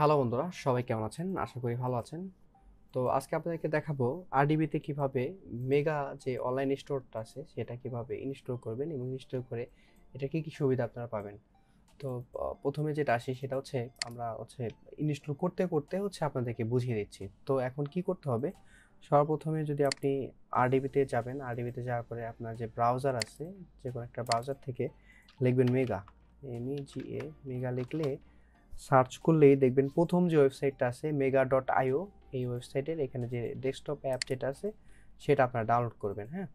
Hello বন্ধুরা, সবাই কেমন আছেন? আশা করি ভালো আছেন। তো আজকে আপনাদেরকে দেখাবো আরডিবিতে কিভাবে মেগা যে অনলাইন স্টোরটা আছে সেটা কিভাবে ইনস্টল করবেন এবং ইনস্টল করে এটা কি সুবিধা আপনারা পাবেন। তো প্রথমে যেটা আসি সেটা হচ্ছে আমরা ইনস্টল করতে করতে আপনাদেরকে বুঝিয়ে দিচ্ছি। তো এখন কি করতে হবে? সর্বপ্রথমে যদি আপনি আরডিবিতে যাবেন, আরডিবিতে যাওয়ার পরে আপনার যে ব্রাউজার আছে, যে কোনো একটা ব্রাউজার থেকে লিখবেন মেগা, MEGA, মেগা লিখলে সার্চ করলেই দেখবেন প্রথম যে ওয়েবসাইটটা আছে mega.io। এই ওয়েবসাইটের এখানে যে ডেস্কটপ অ্যাপ যেটা আছে সেটা আপনারা ডাউনলোড করবেন। হ্যাঁ,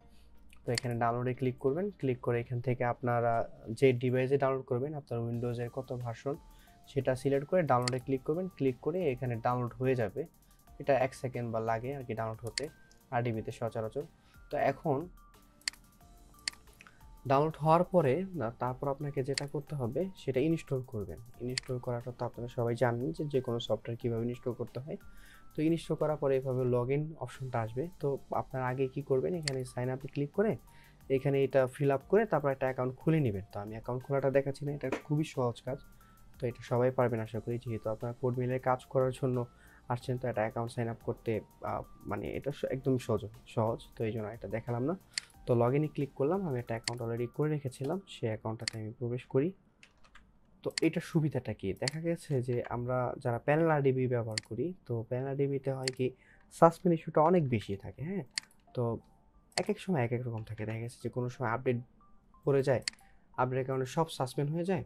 তো এখানে ডাউনলোডে ক্লিক করবেন, ক্লিক করে এখান থেকে আপনারা যে ডিভাইসে ডাউনলোড করবেন আপনার উইন্ডোজের কত ভার্সন সেটা সিলেক্ট করে ডাউনলোডে ক্লিক করবেন, ক্লিক করে এখানে ডাউনলোড হয়ে যাবে। এটা 1 সেকেন্ড বা লাগে আর কি ডাউনলোড হতে আরডিবিতে সচরাচর। তো এখন ডাউনলোড হওয়ার পরে তারপর আপনাকে যেটা করতে হবে সেটা ইনস্টল করবেন। ইনস্টল করাটা তো আপনারা সবাই জানেন যে যে কোনো সফটওয়্যার কীভাবে ইনস্টল করতে হয়। তো ইনস্টল করার পরে এভাবে লগ ইন অপশনটা আসবে। তো আপনার আগে কি করবেন, এখানে সাইন আপে ক্লিক করে এখানে এটা ফিল আপ করে তারপর একটা অ্যাকাউন্ট খুলে নেবেন। তো আমি অ্যাকাউন্ট খোলাটা দেখাচ্ছি না, এটা খুবই সহজ কাজ। তো এটা সবাই পারবেন আশা করি, যেহেতু আপনারা কোড মিলের কাজ করার জন্য আসছেন। তো একটা অ্যাকাউন্ট সাইন আপ করতে মানে এটা একদম সহজ, তো এই জন্য এটা দেখালাম না। তো লগ ইনে ক্লিক করলাম, আমি একটা অ্যাকাউন্ট অলরেডি করে রেখেছিলাম, সেই অ্যাকাউন্টটাতে আমি প্রবেশ করি। তো এটার সুবিধাটা কি, দেখা গেছে যে আমরা যারা প্যানেল আরডিবি ব্যবহার করি, তো প্যানেল আরডিবিতে হয় কি সাসপেন্ড ইস্যুটা অনেক বেশি থাকে। হ্যাঁ, তো এক এক সময় এক এক রকম থাকে, দেখা গেছে যে কোনো সময় আপডেট পড়ে যায়, আপডেটের কারণে সব সাসপেন্ড হয়ে যায়।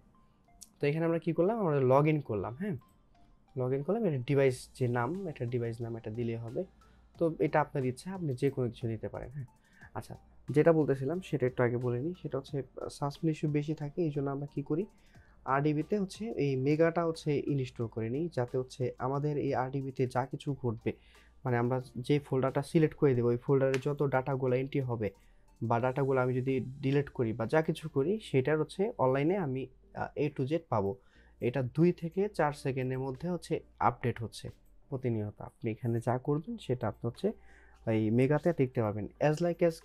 তো এখানে আমরা কি করলাম, আমরা লগ ইন করলাম। হ্যাঁ, লগ ইন করলাম, এটা ডিভাইস যে নাম, এটা ডিভাইস নাম এটা দিলেই হবে। তো এটা আপনার ইচ্ছা, আপনি যে কোনো কিছু দিতে পারেন। হ্যাঁ, আচ্ছা, যেটা বলতেছিলাম সেটা একটু আগে বলে নিই, সেটা হচ্ছে সাসপেন্ড ইস্যু বেশি থাকে, এই জন্য আমরা কি করি, আরডিবিতে এই মেগাটা ইনস্টল করে নিই, যাতে আমাদের এই আরডিবিতে যা কিছু ঘটবে, মানে আমরা যে ফোল্ডারটা সিলেক্ট করে দেবো ওই ফোল্ডারে যত ডাটাগুলো এন্ট্রি হবে বা ডাটাগুলো আমি যদি ডিলিট করি বা যা কিছু করি সেটার অনলাইনে আমি A to Z পাবো। এটা 2 থেকে 4 সেকেন্ডের মধ্যে আপডেট হচ্ছে প্রতিনিয়ত। আপনি এখানে যা করবেন সেটা আপনি এই মেগাতে দেখতে পাবেন, as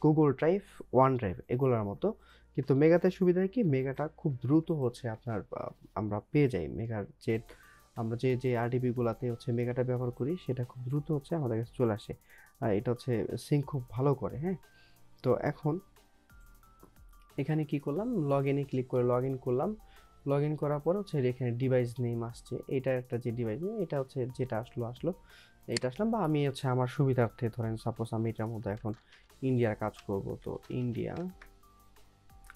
Google drive, one drive এগুলোর মতো। কিন্তু মেগাতে সুবিধা কি, মেগাটা খুব দ্রুত আপনার আমরা পেয়ে যাই। মেগার যে আমরা যে আরডিবি গুলাতে মেগাটা ব্যবহার করি সেটা খুব দ্রুত আমাদের কাছে চলে আসে। আর এটা সিঙ্ক খুব ভালো করে। হ্যাঁ, তো এখন এখানে কি করলাম, লগ ইনে ক্লিক করে লগ ইন করলাম। লগ ইন করার পর এখানে ডিভাইস নেম আসছে, এটার একটা যে ডিভাইস নেম এটা যেটা আসলো এটা আসলাম, বা আমি আমার সুবিধার্থে ধরেন সাপোজ আমি এটার মধ্যে এখন ইন্ডিয়ার কাজ করব, তো ইন্ডিয়া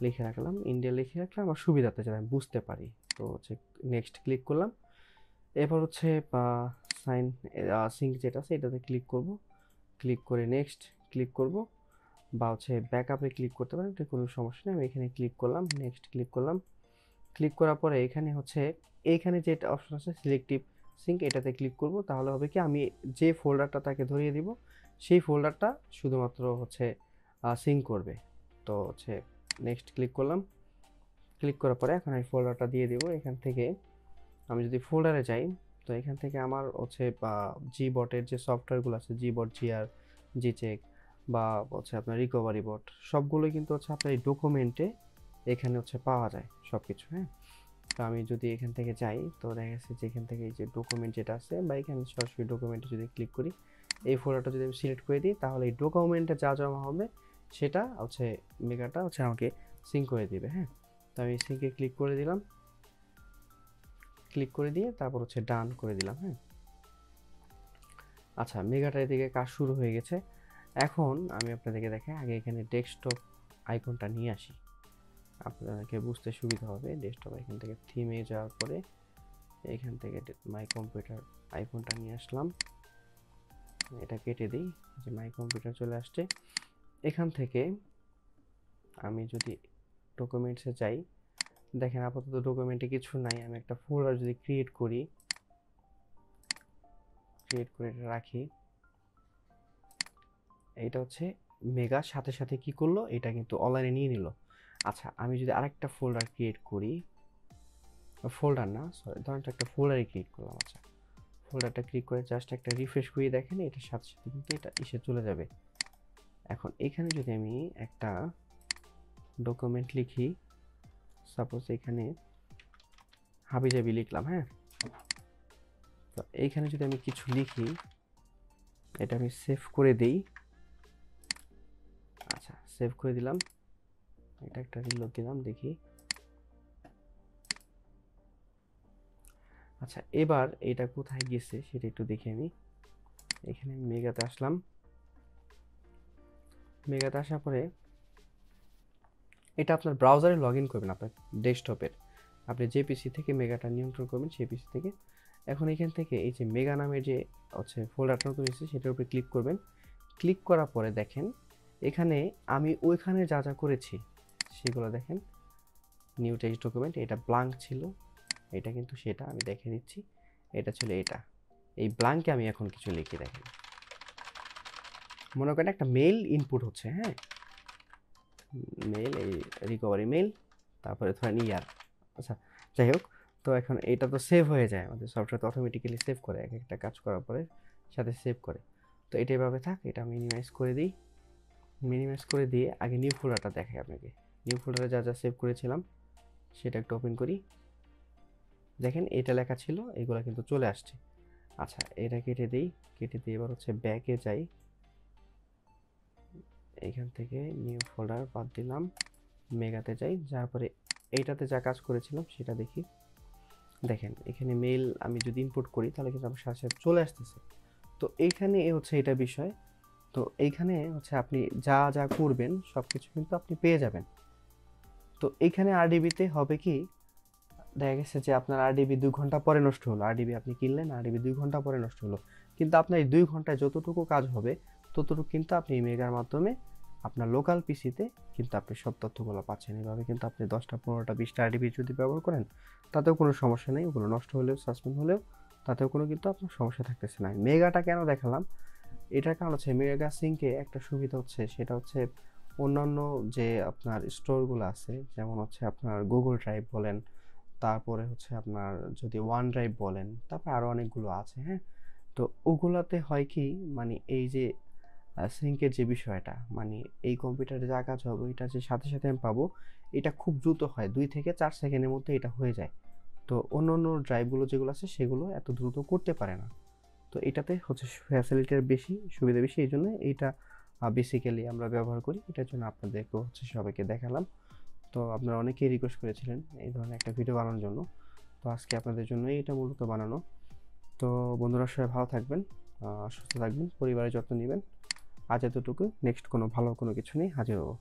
লিখে রাখলাম, ইন্ডিয়া লিখে রাখলাম আমার সুবিধাতে যাতে আমি বুঝতে পারি। তো নেক্সট ক্লিক করলাম। এরপর সাইন সিঙ্ক যেটা আছে এটাতে ক্লিক করব, ক্লিক করে নেক্সট ক্লিক করব, বা ব্যাকআপে ক্লিক করতে পারেন, এটা কোনো সমস্যা নেই। আমি এখানে ক্লিক করলাম, নেক্সট ক্লিক করলাম। ক্লিক করার পরে এখানে এইখানে যেটা অপশন আছে সিলেক্টিভ সিঙ্ক, এটাতে ক্লিক করব। তাহলে হবে কি, আমি যে ফোল্ডারটা তাকে ধরিয়ে দিব সেই ফোল্ডারটা শুধুমাত্র সিঙ্ক করবে। তো নেক্সট ক্লিক করলাম। ক্লিক করার পরে এখন আমি ফোল্ডারটা দিয়ে দিব। এখান থেকে আমি যদি ফোল্ডারে যাই, তো এখান থেকে আমার জি বটের যে সফটওয়্যারগুলো আছে, জি বট, জিআর, জি চেক, বা আপনার রিকভারি বট, সবগুলোই কিন্তু আপনার এই ডকুমেন্টে এখানে পাওয়া যায় সব কিছু। হ্যাঁ, তো আমি যদি এখান থেকে যাই, তো দেখা যাচ্ছে যে এখান থেকে এই যে ডকুমেন্ট যেটা আছে, বা এখানে সরাসরি ডকুমেন্টে যদি ক্লিক করি, এই ফোল্ডারটা যদি আমি সিলেক্ট করে দিই, তাহলে এই ডকুমেন্টে যা জমা হবে সেটা মেগাটা আমাকে সিঙ্ক করে দিবে। হ্যাঁ, তো আমি সিঙ্কে ক্লিক করে দিলাম, ক্লিক করে দিয়ে তারপর ডান করে দিলাম। হ্যাঁ, আচ্ছা, মেগাটার এদিকে কাজ শুরু হয়ে গেছে। এখন আমি আপনাদেরকে দেখাই, আগে এখানে ডেস্কটপ আইকনটা নিয়ে আসি, আপনাদেরকে বুঝতে সুবিধা হবে। ডেস্কটপ আইকন থেকে থিমে যাওয়ার পরে এখান থেকে মাই কম্পিউটার আইকনটা নিয়ে আসলাম, এটা কেটে দিই, যে মাই কম্পিউটার চলে আসছে। এখান থেকে আমি যদি ডকুমেন্টসে যাই, দেখেন আপাতত ডকুমেন্টে কিছু নাই। আমি একটা ফোল্ডার যদি ক্রিয়েট করে রাখি, এটা মেগা সাথে সাথে কি করলো, এটা কিন্তু অনলাইনে নিয়ে নিল। আচ্ছা, আমি যদি আরেকটা ফোল্ডার ক্রিয়েট করি, ফোল্ডার না সরি, ধরেন একটা ফোল্ডারে ক্রিয়েট করলাম। আচ্ছা, ফোল্ডারটা ক্লিক করে জাস্ট একটা রিফ্রেশ করে দেখেন, এটার সাথে সাথে কিন্তু এটা এসে চলে যাবে। এখন এখানে যদি আমি একটা ডকুমেন্ট লিখি, সাপোজ এখানে হাবিজাবি লিখলাম। হ্যাঁ, এইখানে যদি আমি কিছু লিখি, এটা আমি সেভ করে দেই। আচ্ছা, সেভ করে দিলাম, এটা একটা রিলোড দিলাম, দেখি। আচ্ছা, এবার এটা কোথায় গেছে সেটা একটু দেখি। আমি এখানে মেগাতে আসলাম, মেগাতে আসার পরে এটা আপনার ব্রাউজারে লগ ইন করবেন, আপনার ডেস্কটপের, আপনি যে পিসি থেকে মেগাটা নিয়ন্ত্রণ করবেন সেই পিসি থেকে। এখন এখান থেকে এই যে মেগা নামের যে হচ্ছে ফোল্ডারটা নতুন এসেছে সেটার উপরে ক্লিক করবেন। ক্লিক করার পরে দেখেন এখানে আমি ওইখানে যা যা করেছি সেগুলো দেখেন। নিউ টেক্সট ডকুমেন্ট, এটা ব্ল্যাঙ্ক ছিল, এটা কিন্তু সেটা আমি দেখে দিচ্ছি, এটা ছিল এটা। এই ব্ল্যাঙ্কে আমি এখন কিছু লিখি, দেখেন মনে করেন একটা মেইল ইনপুট হচ্ছে, হ্যাঁ মেইল, এই রিকভারি মেইল, তারপরে ধরেন ইয়ার। আচ্ছা যাই হোক, তো এখন এটা তো সেভ হয়ে যায়, আমাদের সফটওয়্যার তো অটোমেটিক্যালি সেভ করে, এক একটা কাজ করার পরে সাথে সেভ করে। তো এটা এভাবে থাক, এটা মিনিমাইজ করে দিই। মিনিমাইজ করে দিয়ে আগে নিউ ফোল্ডারটা দেখাই আপনাকে। নিউ ফোল্ডারে যা যা সেভ করেছিলাম সেটা একটু ওপেন করি। দেখেন এটা লেখা ছিল, এগুলো কিন্তু চলে আসছে। আচ্ছা এটা কেটে দিই, কেটে দিয়ে এবার হচ্ছে ব্যাকে যাই, এইখান থেকে নিউ ফোল্ডার বাদ দিলাম, মেগাতে যাই, যার পরে এইটাতে যা কাজ করেছিলাম সেটা দেখি। দেখেন এখানে মেইল আমি যদি ইনপুট করি তাহলে কিন্তু আমার সাথে সাথে চলে আসতেছে। তো এইখানে হচ্ছে এটা বিষয়। তো এইখানে হচ্ছে আপনি যা যা করবেন সব কিছু কিন্তু আপনি পেয়ে যাবেন। তো এইখানে আরডিবিতে হবে কি, দেখা গেছে যে আপনার আরডিবি 2 ঘন্টা পরে নষ্ট হলো, আরডিবি আপনি কিনলেন, আরডিবি 2 ঘন্টা পরে নষ্ট হলো, কিন্তু আপনার এই 2 ঘন্টায় যতটুকু কাজ হবে ততটুকু কিন্তু আপনি এই মেগার মাধ্যমে আপনার লোকাল পিসিতে কিন্তু আপনি সব তথ্যগুলো পাচ্ছেন। এভাবে কিন্তু আপনি 10টা 15টা 20টা আরডিবি যদি ব্যবহার করেন তাতেও কোনো সমস্যা নেই, ওগুলো নষ্ট হলেও সাসপেন্ড হলেও তাতেও কোনো কিন্তু আপনার সমস্যা থাকতেছে না। মেগাটা কেন দেখালাম, এটার কারণ হচ্ছে মেগা সিঙ্কে একটা সুবিধা হচ্ছে, সেটা হচ্ছে অন্যান্য যে আপনার স্টোরগুলো আছে, যেমন হচ্ছে আপনার গুগল ড্রাইভ বলেন, তারপরে হচ্ছে আপনার যদি ওয়ান ড্রাইভ বলেন, তারপর আরও অনেকগুলো আছে, হ্যাঁ। তো ওগুলাতে হয় কি, মানে এই যে সিঙ্কের যে বিষয়টা, মানে এই কম্পিউটারে যা কাজ হবে এটা যে সাথে সাথে আমি পাবো, এটা খুব দ্রুত হয়, 2 থেকে 4 সেকেন্ডের মধ্যে এটা হয়ে যায়। তো অন্য অন্য ড্রাইভগুলো যেগুলো আছে সেগুলো এত দ্রুত করতে পারে না। তো এটাতে হচ্ছে ফ্যাসিলিটির বেশি, সুবিধা বেশি, এই জন্য এইটা বেসিক্যালি আমরা ব্যবহার করি। এটার জন্য আপনাদেরকেও হচ্ছে সবাইকে দেখালাম। তো আপনারা অনেকেই রিকোয়েস্ট করেছিলেন এই ধরনের একটা ভিডিও বানানোর জন্য, তো আজকে আপনাদের জন্যই এটা মূলত বানানো। তো বন্ধুরা সবাই ভালো থাকবেন, সুস্থ থাকবেন, পরিবারের যত্ন নেবেন। আজ এতটুকু, নেক্সট কোনো ভালো কোনো কিছু নিয়ে হাজির হবো।